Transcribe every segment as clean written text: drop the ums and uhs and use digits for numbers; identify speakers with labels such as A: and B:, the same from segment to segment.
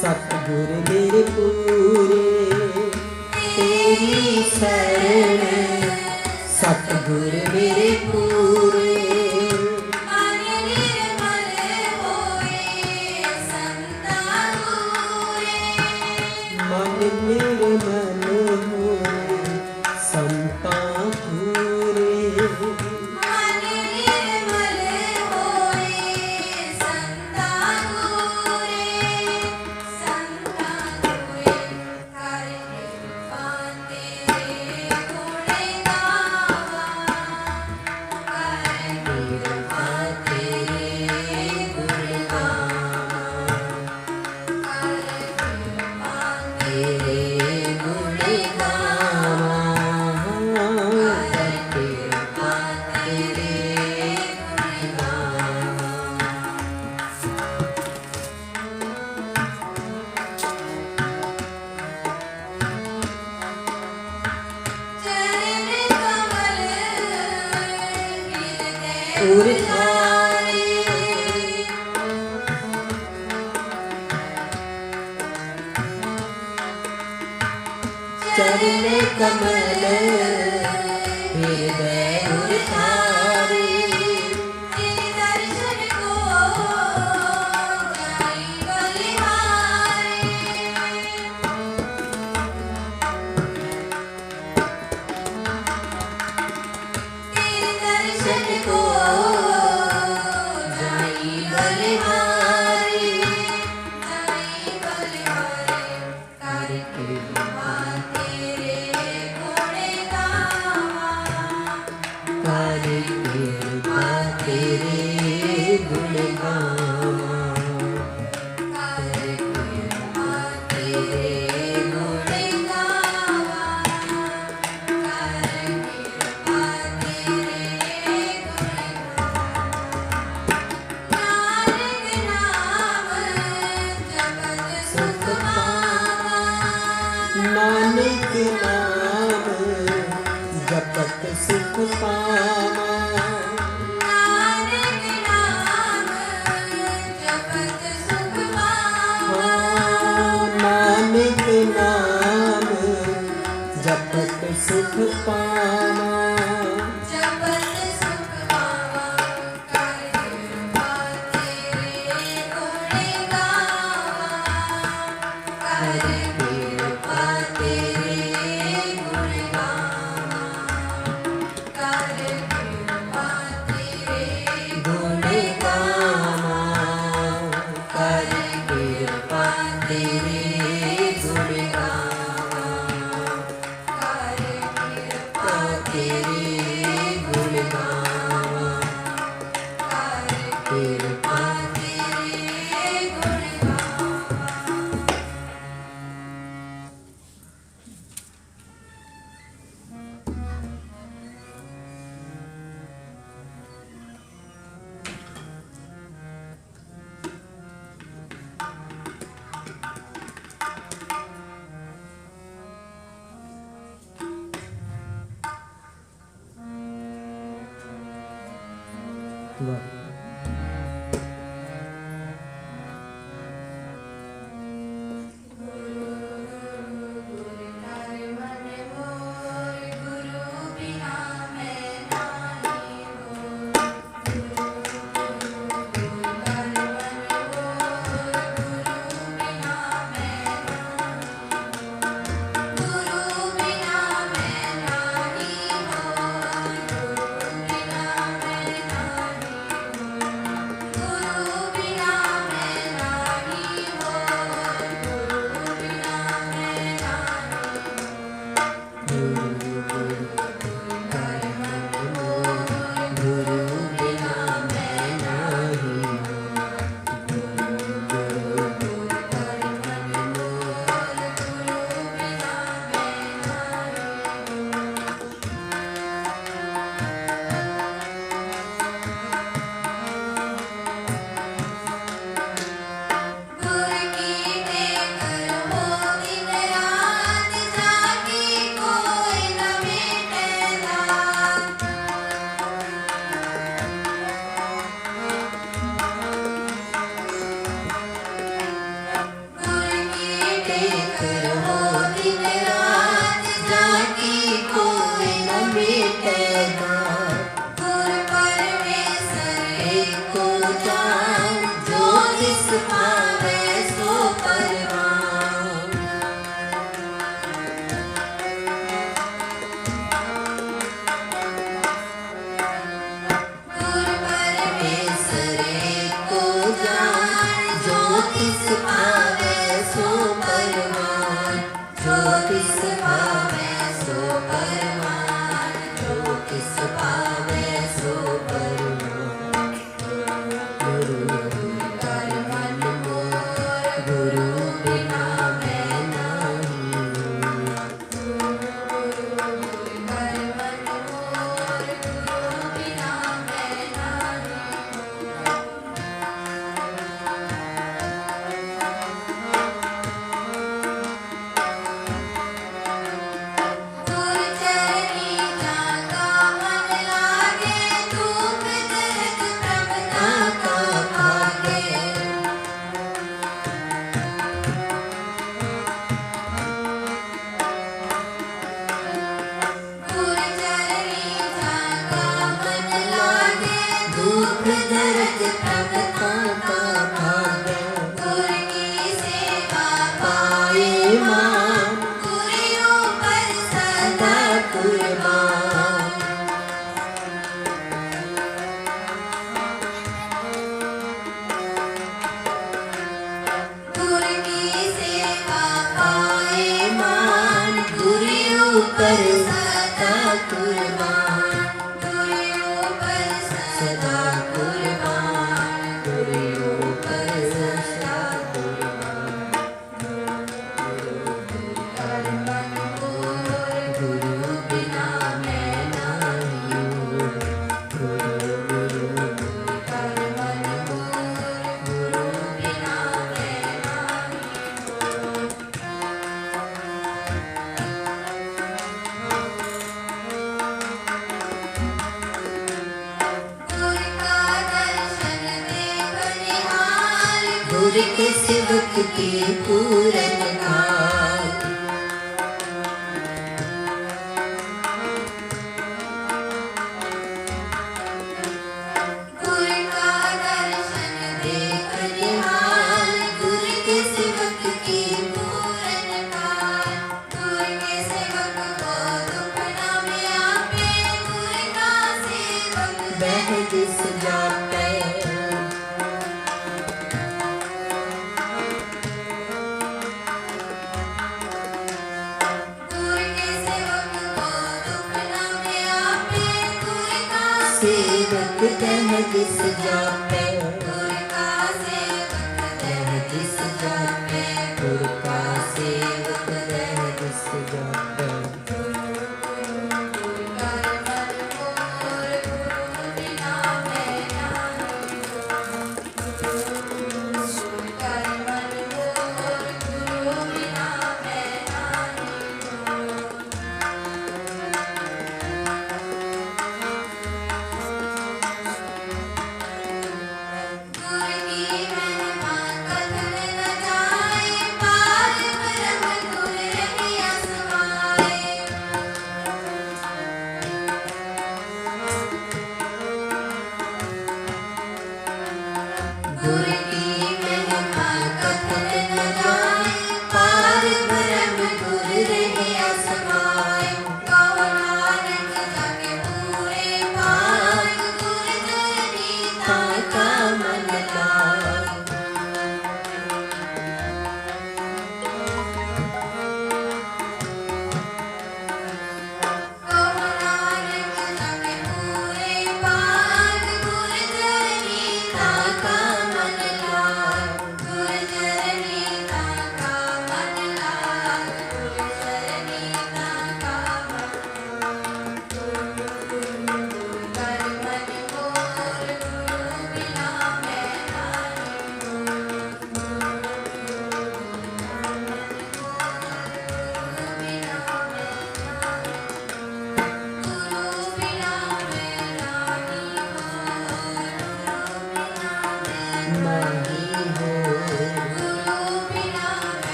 A: सतगुर मेरे पूरे तेरी शरण सतगुर मेरे पूरे।
B: मन निर्मल होए संता पूरे।
A: मन निर्मल होए संता पूरे।
B: मन निर्मल होए संता पूरे। संता पूरे कर कृपा तेरे गुण गावा। कर कृपा तेरे गुण गावा। कर कृपा तेरे गुण गावा। कर कृपा तेरे गुण गावा। चरण कमल हृदय उधारे।
A: चरण कमल हृदय उधारे।
B: तेरे दर्शन को जाई बलिहारी। तेरे दर्शन को जाई बलिहारी। जाई बलिहारी। कर कृपा तेरे गुण गावा।
A: कर कृपा तेरे गुण गावा।
B: कर कृपा तेरे गुण गावा। कर कृपा तेरे गुण गावा। नानक नाम जपत सुख पावा।
A: नानक नाम जपत सुख पावा।
B: नानक नाम जपत सुख पावा।
A: जपत सुख पावा। कर कृपा तेरे गुण गावा। कर कृपा तेरे गुण गावा। कर कृपा तेरे गुण गावा। कर कृपा तेरे गुण गावा। कर कृपा तेरे गुण गावा। कर कृपा तेरे गुण गावा।
B: कुर्बान।
A: गुरु की सेवा पाए मान, गुरु ऊपर सदा कुर्बान, गुरु ऊपर सदा कुर्बान, गुरु ऊपर सदा कुर्बान। कर मन मोर गुरु बिना मैं नहीं हूँ, कर मन मोर गुरु बिना मैं नहीं हूँ। गुरु का दर्शन देख निहाल, गुरु के सेवक की पूरन काल। गुरु का दर्शन देख निहाल, गुरु के सेवक की पूरन काल। गुरु के सेवक को दुख न व्यापे, गुरु का सेवक
B: सहज सुजाते।
A: गुरु के सेवक को दुख न व्यापे, गुरु का
B: सेवक सहज सुजाते।
A: गुरु का सेवक
B: सहज सुजाते। गुरु का सेवक सहज सुजाते।
A: कर मन मोर गुरु बिना मैं नहीं हूँ, कर मन मोर गुरु बिना मैं नहीं हूँ।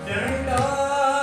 C: डंडा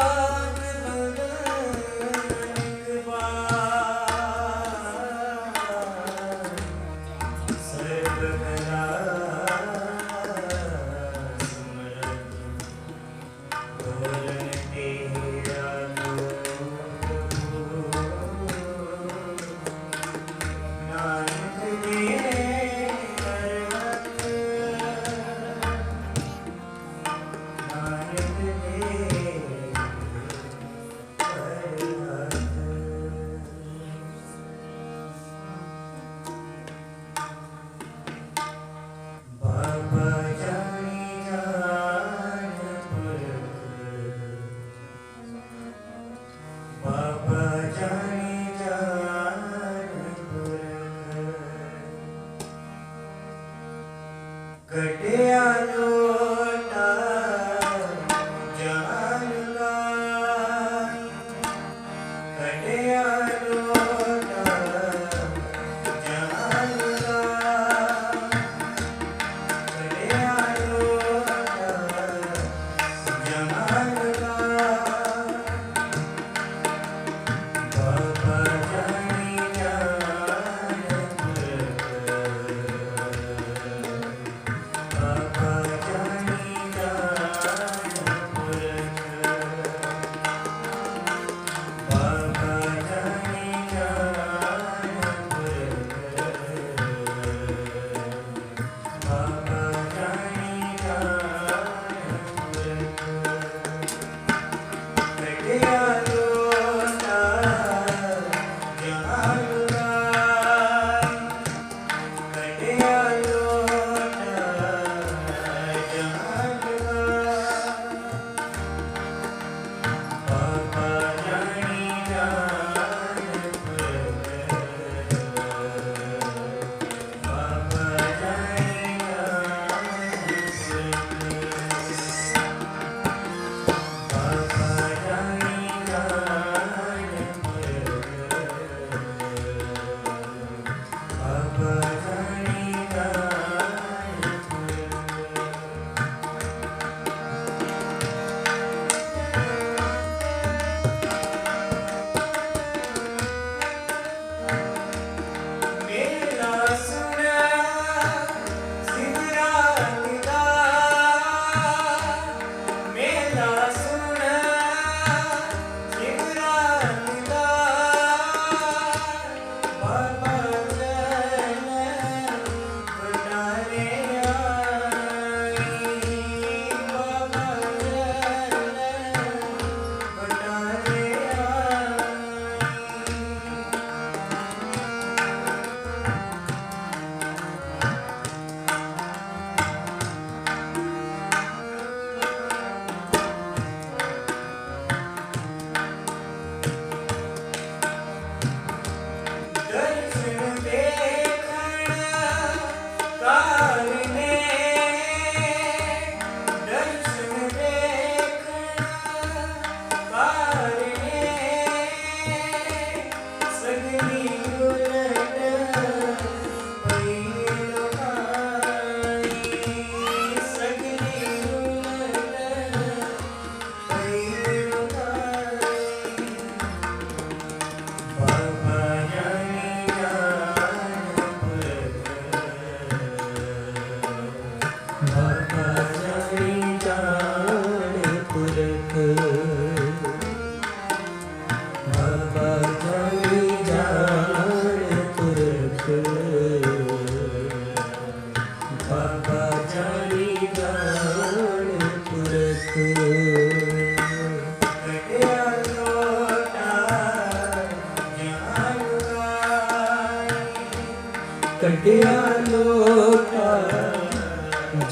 B: कटिया लोटा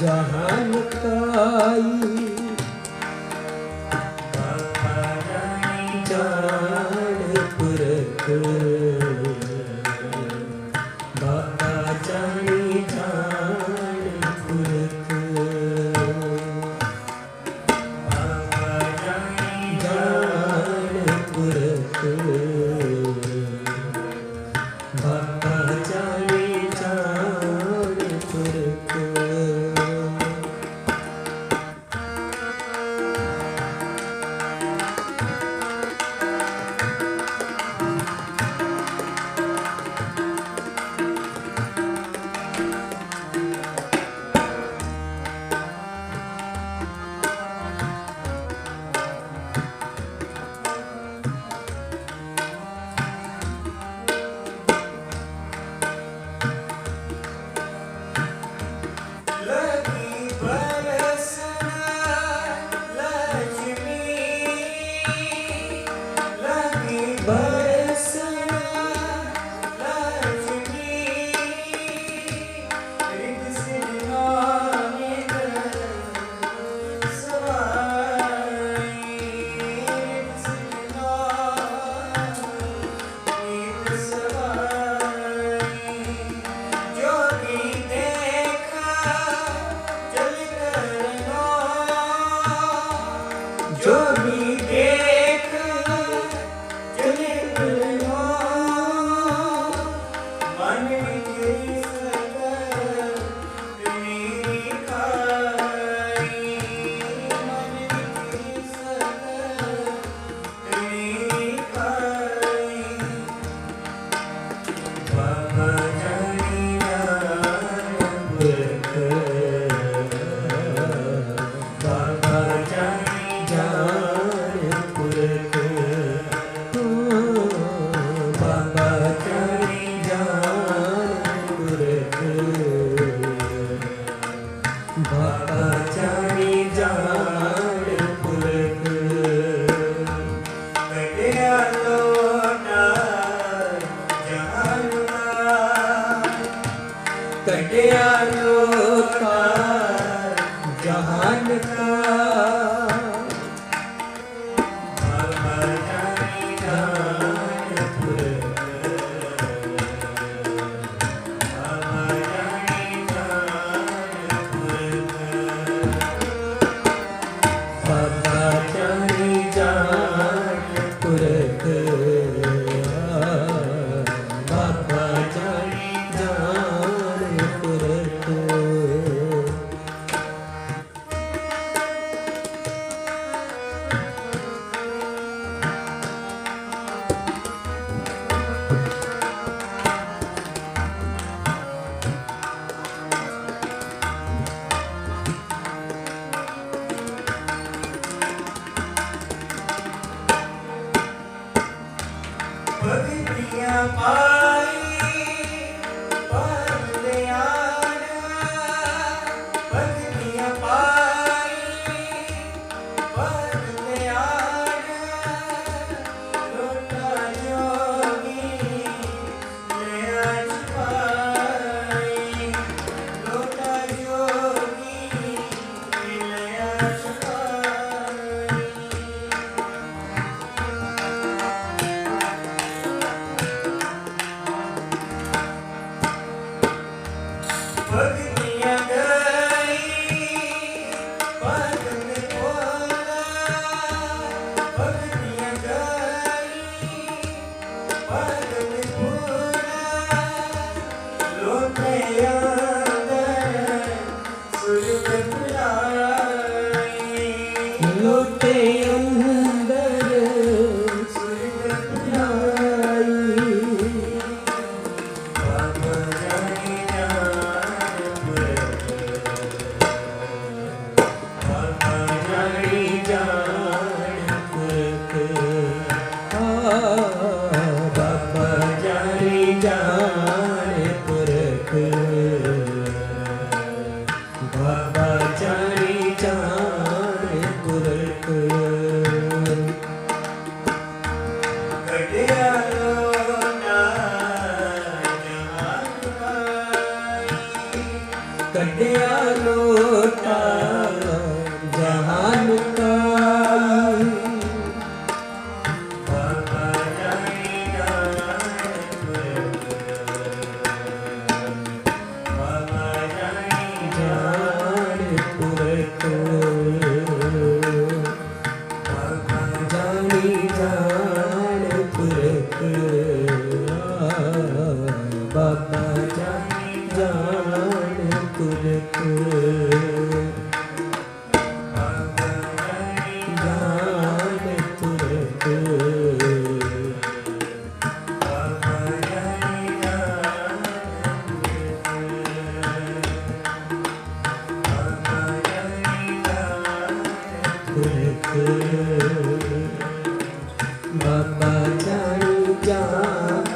B: जहान काई जान पुरख बाबा जानी जान पुरख जान पुरख बाबा जानी जान पुरख जो भी देख चले लो मन की सगर मेरी खाई मन की सगर मेरी खाई बाबा जानी जान पुरख बाबा जानी जान पुरख बाबा जानी जान पुरख बाबा जानी जान पुरख कटिया लोटा जहान कटिया लोटा जहान का बाबा जानी जान पुरख बाबा जानी जान पुरख भक्तियाँ पाई परलियान भक्तियाँ पाई परलियान लोटा जोगी ले आज पाई लोटा जोगी ले आज पाई भक्तियाँ गई पग में बोला भक्तियाँ गई पग में बोला लोटे अंदर सूरज बुलाई लोटे अंदर सूरज बुलाई बाबा जानी जान पुरख बाबा जानी जान पुरख बाबा जानी जान पुरख बाबा जानी जान पुरख कटिया लोटा जहान का पुरख बाबा जानी जान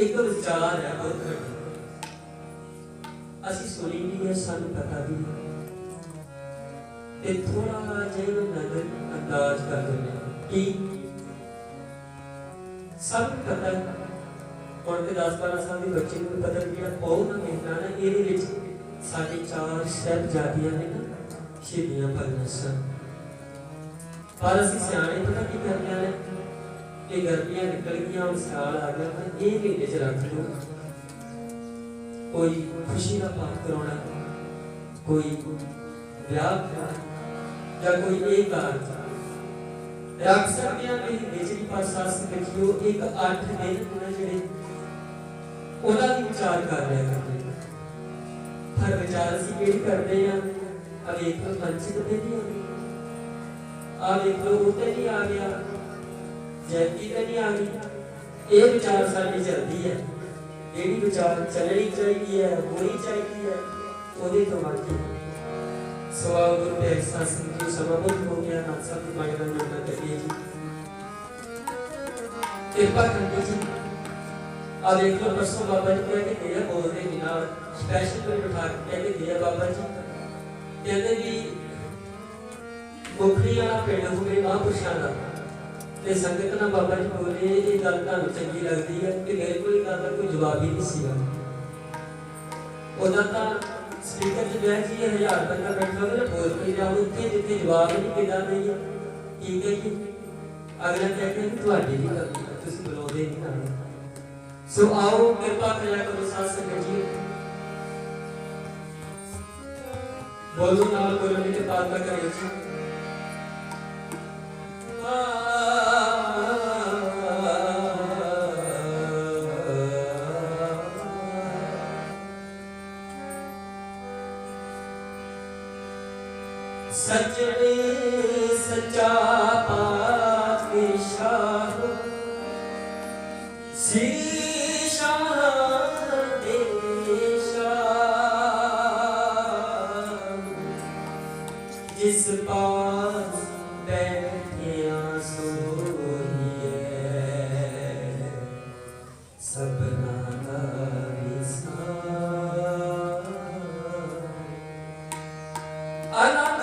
B: एक विचार है बहुत असी सुनी भी है सानू पता भी है थोड़ा जिहा नजर अंदाज कर देने कि सब पता है और 10-12 साल के बच्चे को पता भी है बहुत ना देखना ना ये साढ़े 4 साहिबजादियां ने ना शहीदियां पाईयां सन पर असी सियाने पता की करने हैं कि गर्मियां निकल गई सियाल आ गया ये महीने च रख लो कोई खुशी का पाठ कराना कोई ब्याह या कोई एक कारज रख सकते हैं महीने च पासा देखियो एक 8 दिन जिहड़े ओदा भी विचार कर रहे करते हर विचार असीं किहड़ी करते हैं अब एक मंच ते नहीं आ देख लो उत्ते नहीं आ गया जयंती तो नहीं आ गई ये विचार साडी चलती है यही विचार चलनी चाहिए होनी चाहिए वो तो बाकी सो आओ गुरु तेग सासिंह जी समाबद्ध हो गया नाथ साहब की माया का निर्णय करिए जी कृपा करके जी आ देख लो परसों बाबा जी कह के दिया बोल रहे बिना स्पेशल कोई बिठा के कह के दिया बाबा जी कहते भी मुखड़ी वाला पिंड होवे महापुरुषां दा ते संगत ना बाबा जी बोले ये गल तुहानूं चंगी लगदी है कि मेरे कोल इस गल दा कोई जवाब ही नहीं सीगा उदा तां स्पीकर च बैठ जी 1000 बंदा बैठा होवे ना बोल के जाओ उत्थे जिथे जवाब नहीं किदा नहीं ठीक है जी अगला कहते हैं तुहाडी नहीं गलती तुसीं बुलाउंदे नहीं ना सो आओ कृपा करिया करो साथ संगत जी बोलो नाल बोलने के बाद का करिए जी सजने सच्चा पातशाह शीशाह देशा जिस पास बैठिया सोइए सबना का आनंद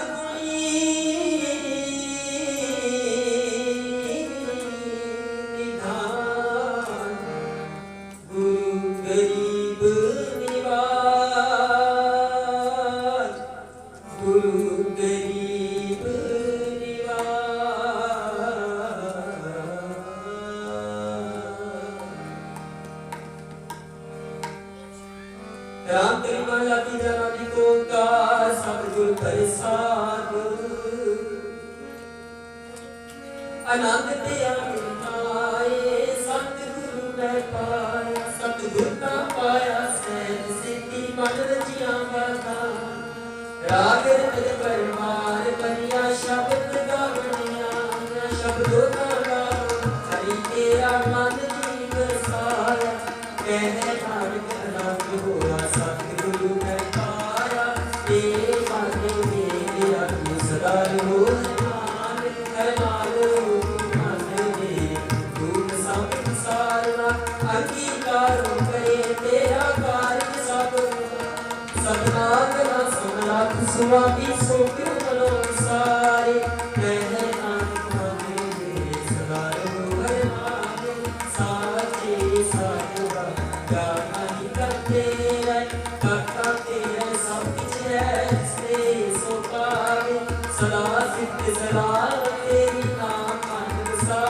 B: राम तेरी माया की जनानी को का सतगुरु प्रसाद आनंद दिया मिलाए सतगुरु मैं पाया सतगुरु का पाया सैन सिद्धि मन रचिया गाथा राग रत परमार बनिया शब्द गावनिया शब्दों का गाओ हरि तेरा मन जी बसाया कहने नानक नाम होया सतगुरु मैं पाया तेरे मन मेरा सदा हो अंगीकारो करे तेरा कार्य सब सतनाम ना सुनलाख स्वामी सो क्यों मनो सारे कह नानक मेरे सदा रहो हर नाम साचे साधुआ क्या नहीं करते करता तेरा सब कुछ है से सो पावे सदा सिद्ध सलाम तेरी नाम मन सा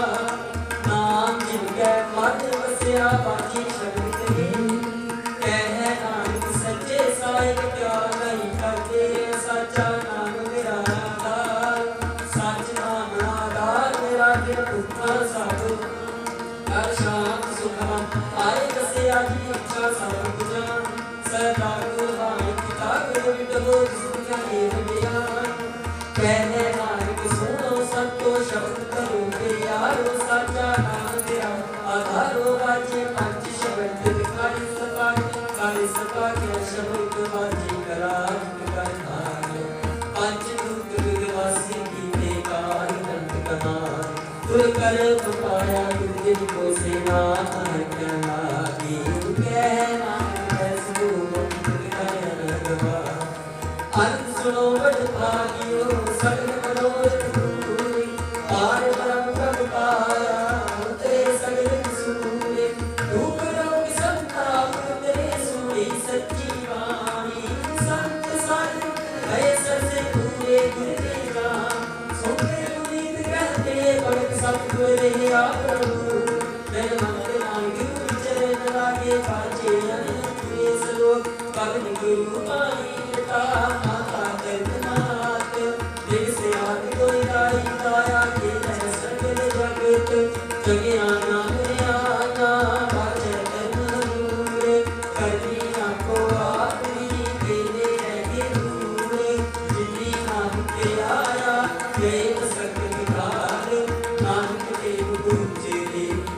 B: नाम जिनके मन बसिया बाजी शब्द तेरी कह नानक सच्चे साहिब क्या नहीं करते सच्चा नाम मेरा आधार सच नाम आधार मेरा दिल भुखा सब हर शाम सुखम आए बसिया जी इच्छा सब बुझा सदा गुरबाणी पिता गुरु विटो जिसका एक बयान कहने नानक सुनो संतो शब्द करो प्यारो सच्चा नाम तेरा आधारो बाजे पंच शब्द दिखाई सपा के शब्द बाजे करा करनार पंच दूत विवासी की बेकार दंड कनार तुर कर पाया तुझ को सेना करना की कहना ऐसो अंत सुनो बड़ भागियो सगल मनोरथ पूरे पार ब्रह्म प्रभ पाया तेरे सगल सूरे दुख रोग संताप तेरे सुनी सच्ची वाणी संत साध भय ससे पूरे गुरु देवा सोते उम्मीद करते भगत सतगुर रे आ प्रभु मेरे मन के नाम गुरु चरण लागे पाचे अनंत श्लोक पवन गुरु पानी पिता माता दर्दनाथ दिल से आग कोई दाई दाया के सकल जगत जगे आना मेरे आना बाजे धर्म करनी आपको आपनी तेरे रहे दूर जिंदगी नाम के आया प्रेम सकल विकार नानक देव गुरु जी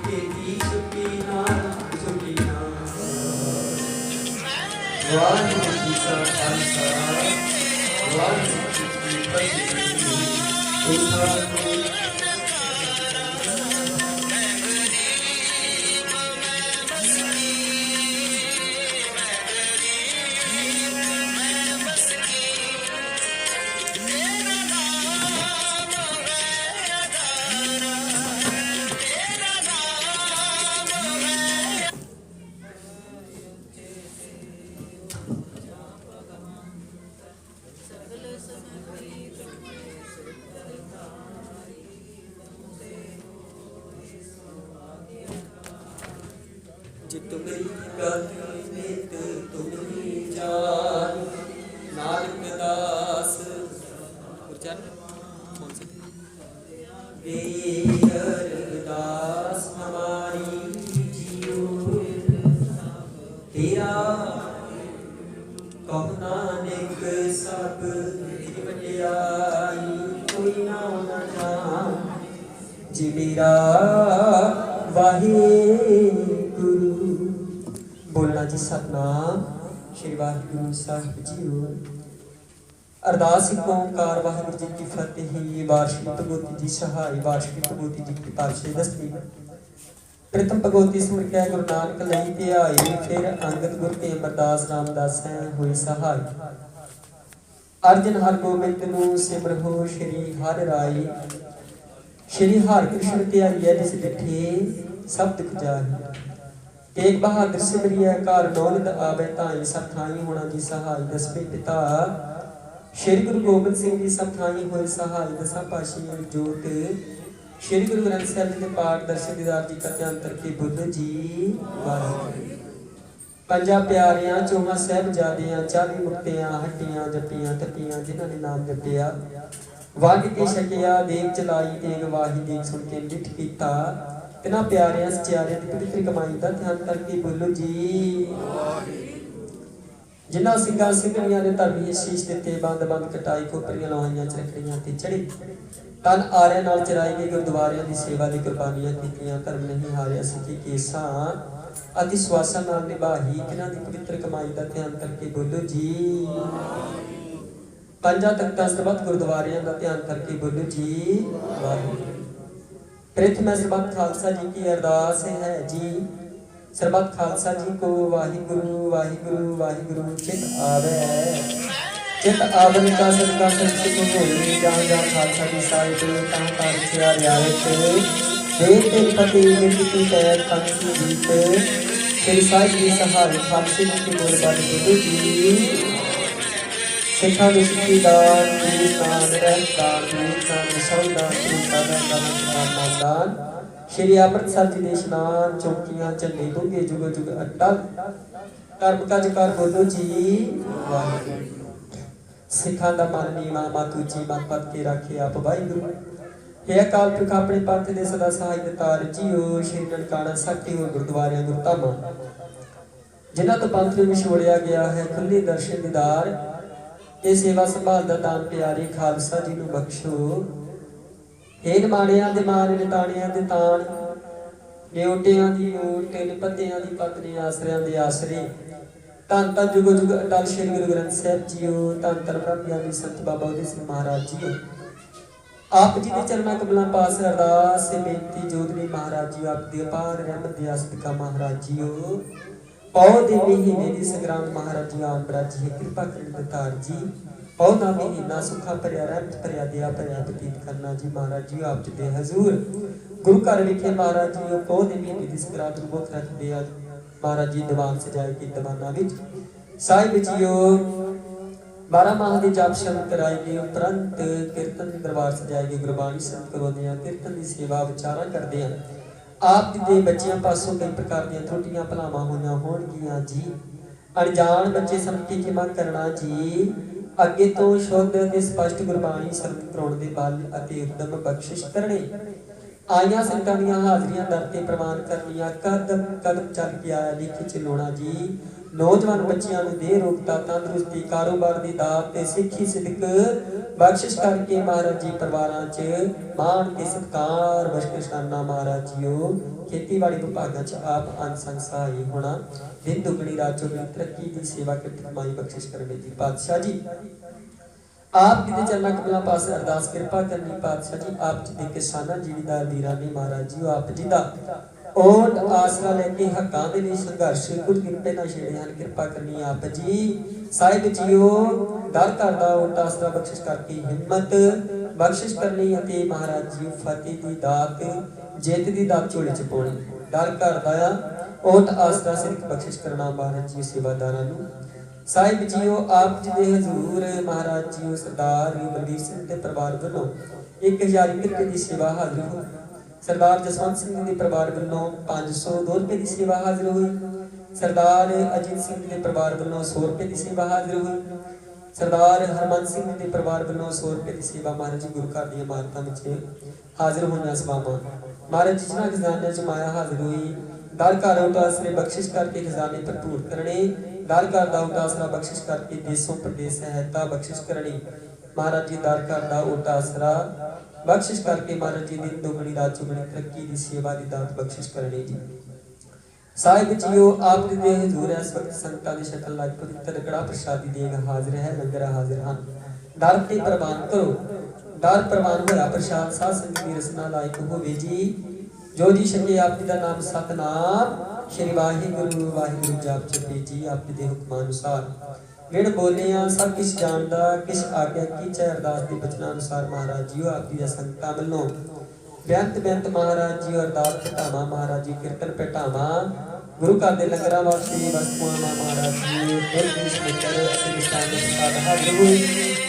B: तेरी छुट्टी नाम छुट्टी नाम वाहिगुरु जी का खालसा वाहिगुरु जी की फतेह। तुमरी गाती नित तुमरी जान नानक दास कौन से अरदास हमारी जियो तेरा कहो नानक सब वड्याई कोई ना जान जी मेरा वाहिगुरु बोलना जी सतनाम श्री वाहिगुरु साहिब जीओ। अरदास एक ओंकार वाहिगुरु जी की फतेह। वार्षिक भगवती जी सहाय वार्षिक भगवती जी की पातशाही दसवीं प्रथम भगवती सिमर के गुरु नानक लई ध्याए फिर अंगद गुरु के अमरदास रामदास होए सहाय अर्जन हर गोबिंद नूं सिमर हो श्री हर राई श्री हर कृष्ण ध्याइए जिस डिठे सब दुख जाहि तेग बहादुर सिमरिया कार नौनित आवे ताई सब ठाई होना जी सहाय दसवें पिता श्री गुरु गोबिंद सिंह जी सब ठाई होए सहाय दसा पातशाही जोत श्री गुरु ग्रंथ साहिब जी के पाठ दर्शन दीदार जी का ध्यान करके बुद्ध जी वाहिगुरू पंजा प्यारियां चौहां साहिबजादियां 40 मुक्तियां हट्टियां जप्पियां तप्पियां जिन्हां ने नाम जपिया वाग के शकिया देव चलाई तेग वाही देख सुन के लिठ कीता तिना प्यारियां सचारियां दी पवित्र कमाई दा ध्यान करके बोलो जी जिन्हां सिंघां सिंघणियां ने धर्मी शीश दिते बंद बंद कटाई खोपरियां लवाइयां चरखड़ियां ते चढ़े तन आरियां नाल चराई गई गुरुद्वारियां दी सेवा दी कुर्बानियां कीतियां धर्म नहीं हारिया सिੱਖੀ केसां अति स्वासा नाल निभाही तिन्हां दी पवित्र कमाई दा ध्यान करके बोलो जी पंजा तख्तां सरबत गुरुद्वारियां दा ध्यान करके बोलो जी वाहिगुरू। प्रथम सरबत खालसा जी की अरदास है जी सरबत खालसा जी को वाहिगुरू वाहिगुरू वाहिगुरू चित आवे चित आवन का सदका संचित होए जहाँ जहाँ खालसा जी साहिब तहाँ तहाँ रचिया रियायत देव ते फतेह मिट की तैर पंथ की जीत श्री साहिब जी सहाय खालसे के गुरबाणी बोलो जी सिखा में सिखी दान दान रहदान दान सौदान दान दान श्री अमृतसर जी दे इशनान चौकियां झंडे डूंगे जुग जुग अटल कर्म काज कर बोलो जी वाहिगुरू सिखा दा मन नीवा मत ऊंची मत पत के रखे आप वाहिगुरू हे अकाल पुरख अपने पंथ दे सदा सहाय दातार जीओ श्री ननकाना साखी हो गुरुद्वारे गुरधामा जिन्हां तो पंथ नूं विछोड़िया गया है खुले दर्शन दीदार ये सेवा संभाल दा दान प्यारे खालसा जी नूं बख्शो हे निमाणियां दे मान निताणियां दे ताण निउटियां दी ऊट निपत्तियां दी पत्नी आसरियां दे आसरे धन धन जुगो जुग अटल श्री गुरु ग्रंथ साहिब जीओ धन धन ब्रह्म ज्ञानी संत बाबा उदय सिंह महाराज जीओ आप जी के चरणा कमलों पास अरदास बेनती जोधरी महाराज जी आप दी अपार रहमत दी आसतिका महाराज जीओ पौधे महीने दी संग्राम महाराज जी आन बराज जी कृपा कर दातार जी पौधा महीना सुखा भरिया रहमत भरिया दया भरिया बतीत करना जी महाराज जी आप जी दे हजूर गुरु घर विखे महाराज जी पौधे महीने दी संग्राम नूं मुख रख दे महाराज जी दीवान सजाए के दीवाना विच साहिब जीओ 12 माह के जाप शब्द कराएंगे उपरंत कीर्तन दरबार सजाएंगे गुरबाणी संत करवाते हैं कीर्तन की सेवा विचारा करते हैं आप जी बच्चियां पासों कई प्रकार दी त्रुटियां भलावां होईयां होणगियां जी अनजान बच्चे समझ के क्षमा करना जी अगे तो शुद्ध ते स्पष्ट गुरबाणी संत कराउण दे बल अते उद्दम बख्शिश करने आईयां संतां दीयां हाजरियां दर ते प्रवान करनियां कदम कदम चल के आया लिख चलाउणा जी नौजवान बच्चियां नूं दे रोगता तंदुरुस्ती कारोबार दी दात ते सिੱਖੀ सिदक बख्शिश करके महाराज जी परिवारां च मान ते सत्कार बख्शिशाना महाराज जीओ खेतीबाड़ी विभागां च आप अंग संग सहाय होना दिन दुगनी रात चौगुनी तरक्की दी सेवा करके कमाई बख्शिश करने दी पातशाह जी आप जी दे चरणा कमलां पास अरदास कृपा करनी पातशाह जी आप जी दे किसानां जिमीदार वीरां महाराज जी आप जी दा ओट आसरा लेके हक्कां दे लई संघर्ष कुल किरपे ना छेड़े हन कृपा करनी आप जी साहिब जीओ दर घर दा ओट आसरा बख्शिश करके हिम्मत बख्शिश करनी अते महाराज जी फतेह दी दात जित दी दात झोले च पाउणी दर घर दा ओट आसरा सिर्फ बख्शिश करना महाराज जी सेवादारां नूं साहिब जीओ आप जी दे हजूर महाराज जीओ सरदार बलबीर सिंह दे परिवार वल्लों 1000 रुपए दी सेवा हाजिर हो सरदार जसवंत सिंह के परिवार वालों 502 रुपए की सेवा हाजिर हुई सरदार अजीत सिंह के परिवार वालों 100 रुपए की सेवा हाजिर हुई सरदार हरमन सिंह के परिवार वालों 100 रुपए की सेवा महाराज जी गुरु घर दी इमारतां विच हाजिर होईयां सभावां महाराज जी जिन्हां खजानियां च माया हाजिर हुई दर घर उटासरे बख्शिश करके खजाने भरपूर करने दर घर दा उटासरा बख्शिश करके देशों प्रदेश सहायता बख्शिश करनी महाराज जी दर घर दा उटासरा बख्शिश करके महाराज जी दिन दुगनी रात चौगुनी तरक्की दी सेवा दी दात बख्शिश करनी जी साहिब जीओ आप जी दे हजूर इस वक्त संगतां दी शक्ल लाई पवित्र कड़ा प्रसादी देग हाजिर है लंगर हाजिर हन दर ते प्रवान करो दर प्रवान होया प्रसाद साध संगत दी रसना लायक होवे जी जो जी छके आप जी दा नाम सतनाम श्री वाहिगुरु वाहिगुरु जाप जपे जी आप जी दे हुक्म अनुसार विण बोलिया सब किछ जानदा किछ आज्ञा की च अरदास दे बचना अनुसार महाराज जी आप जी संगतां वल्लों बेअंत बेअंत महाराज जी अरदास घटावा महाराज जी कीर्तन घटावा गुरु घर दे लंगरां वास्ते वस्तुआं महाराज जी दिल दी स्पीकर अते विस्तार दे साथ हाजिर हुई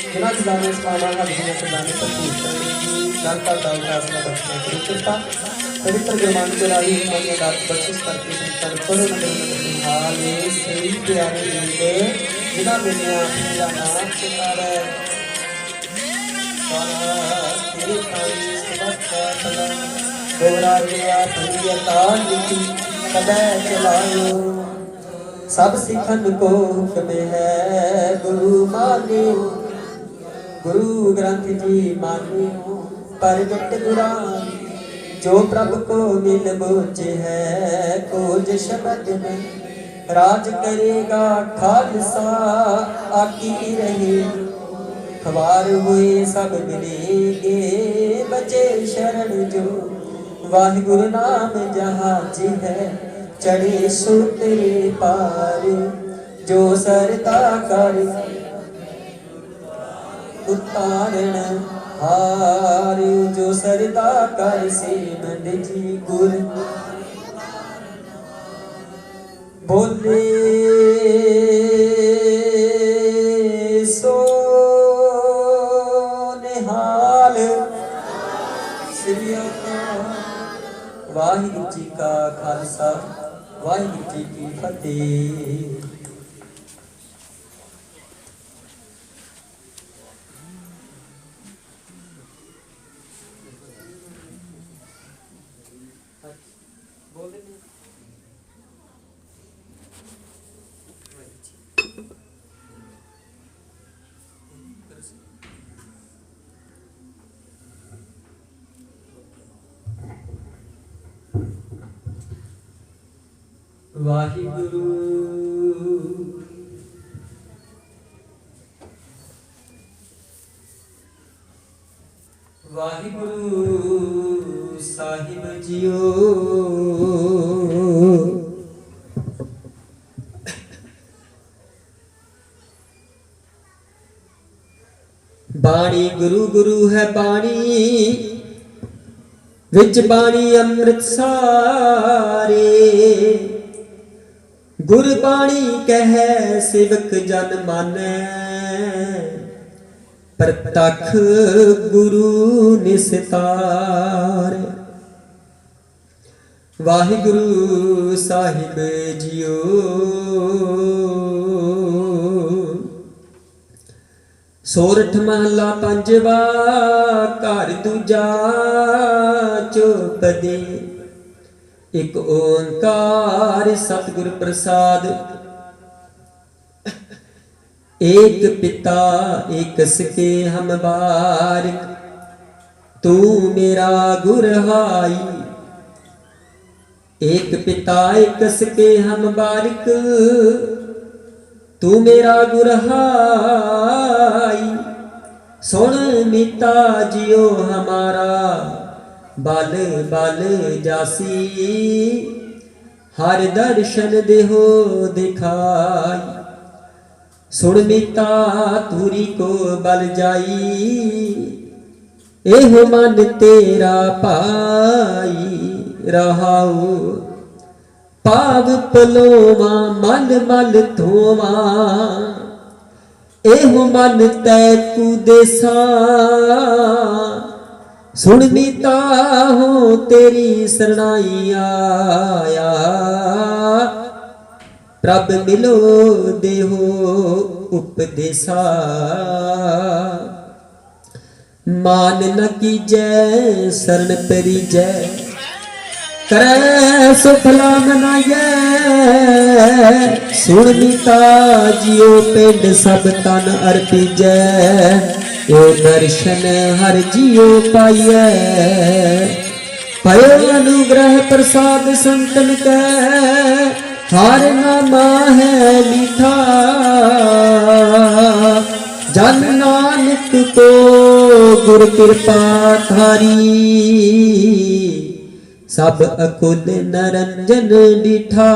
B: जिन्हां खजाने सभावां हाजिर खजाने भरपूर करने की दर घर दा उटासरा बख्शना करो कृपा पवित्र गुरबाणी के राही हमारी दात बख्शिश करके संतान करो नगर हाल सही प्यारे गीत जिन्हां दुनिया अपना नाम सितारा तेरे खाई सबका भला दोहरा गया भैया ताल लिखी कदै चलायो सब सिखन को हुक्म है गुरु मानियो गुरु ग्रंथ जी मानियो परगट गुरान जो प्रभु को मिल बोझ है खोज शब्द में राज करेगा खालसा आकी रहे खबार हुए सब मिलेंगे बचे शरण जो वाहिगुरु नाम जहाज है चढ़े सो तेरे पार जो सरता कर उतारण हार जो सरदा कर से मंद जी गुर बोले सो निहाल। श्री अकाल। वाहिगुरू जी का खालसा, वाहिगुरू जी की फतेह। वाहिगुरू वाहिगुरू साहिब जियो। बाणी गुरु गुरु है बाणी, विच बाणी अमृत सारे। गुरबाणी कहे सेवक जन मानै, प्रतख गुरु निस्तार। वाहिगुरू साहिब जियो। सोरठ महला पंजवा, घर दूजा चौपदी। एक ओंकार सतगुर प्रसाद। एक पिता एक सके हम बारिक, तू मेरा गुर हाई। एक पिता एक सके हम बारिक, तू मेरा गुर हाई। सुन मीता जियो हमारा, बल बल जासी। हर दर्शन देहो दिखाई। सुन मीता तुरी को बल जाई। एहो मन तेरा पाई रहाऊ। पाव पलोवा मल मल धोवा, एहो मन तैकू देसा। सुन मीता हो तेरी शरणाई आया। प्रभ मिलो देहो उपदेसा। मान न कीजै शरण परिजै, करे सुफला मनाइए। सुन मीता जियो पिंड सब तन अर्पिजै। यो दर्शन हर जियो पाइए। भयो अनुग्रह प्रसाद संतन कै, हर नामा है मीठा। जन नानक को गुर कृपा थारी, सब अकुल नरंजन डिठा।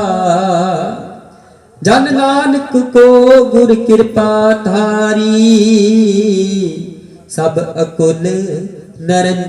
B: जन नानक को गुर कृपा थारी, सब अकुल नरंजन